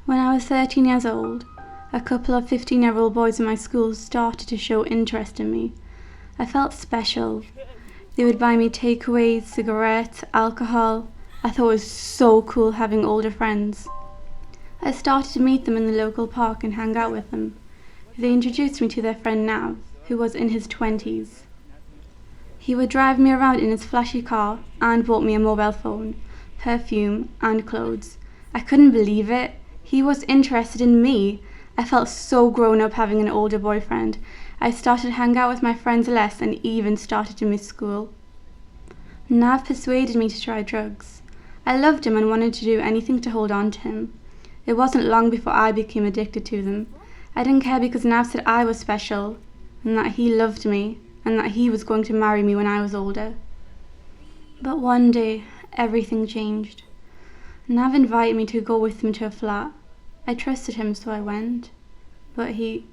When I was 13 years old, a couple of 15-year-old boys in my school started to show interest in me. I felt special. They would buy me takeaways, cigarettes, alcohol. I thought it was so cool having older friends. I started to meet them in the local park and hang out with them. They introduced me to their friend Nav, who was in his 20s. He would drive me around in his flashy car and bought me a mobile phone, perfume and clothes. I couldn't believe it. He was interested in me. I felt so grown up having an older boyfriend. I started to hang out with my friends less and even started to miss school. Nav persuaded me to try drugs. I loved him and wanted to do anything to hold on to him. It wasn't long before I became addicted to them. I didn't care because Nav said I was special and that he loved me and that he was going to marry me when I was older. But one day, everything changed. Nav invited me to go with him to a flat. I trusted him, so I went. But he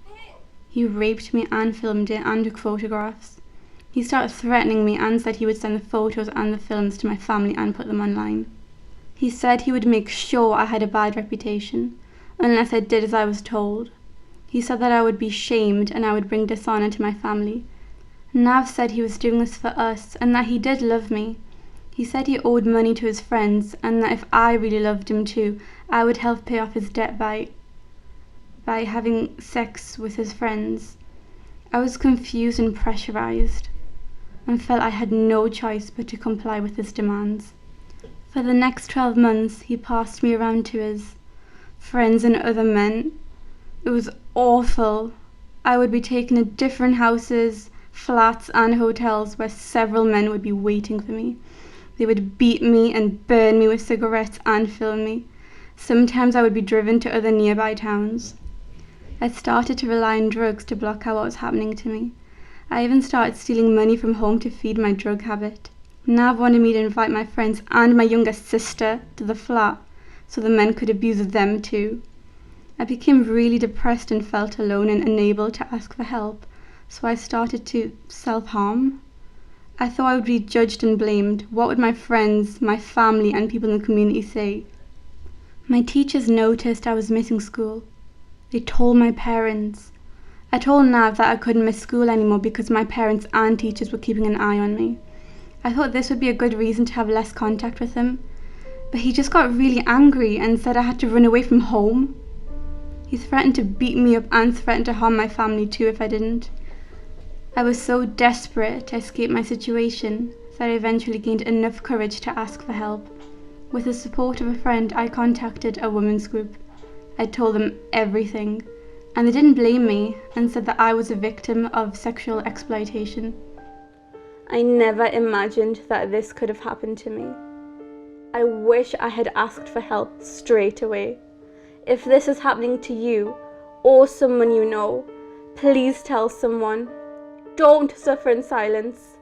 raped me and filmed it and took photographs. He started threatening me and said he would send the photos and the films to my family and put them online. He said he would make sure I had a bad reputation, unless I did as I was told. He said that I would be shamed and I would bring dishonor to my family. Nav said he was doing this for us and that he did love me. He said he owed money to his friends and that if I really loved him too, I would help pay off his debt by having sex with his friends. I was confused and pressurized and felt I had no choice but to comply with his demands. For the next 12 months, he passed me around to his friends and other men. It was awful. I would be taken to different houses, flats and hotels where several men would be waiting for me. They would beat me and burn me with cigarettes and film me. Sometimes I would be driven to other nearby towns. I started to rely on drugs to block out what was happening to me. I even started stealing money from home to feed my drug habit. Nav wanted me to invite my friends and my younger sister to the flat so the men could abuse them too. I became really depressed and felt alone and unable to ask for help, so I started to self-harm. I thought I would be judged and blamed. What would my friends, my family and people in the community say? My teachers noticed I was missing school. They told my parents. I told Nav that I couldn't miss school anymore because my parents and teachers were keeping an eye on me. I thought this would be a good reason to have less contact with him, but he just got really angry and said I had to run away from home. He threatened to beat me up and threatened to harm my family too if I didn't. I was so desperate to escape my situation that I eventually gained enough courage to ask for help. With the support of a friend, I contacted a women's group. I told them everything, and they didn't blame me and said that I was a victim of sexual exploitation. I never imagined that this could have happened to me. I wish I had asked for help straight away. If this is happening to you or someone you know, please tell someone. Don't suffer in silence.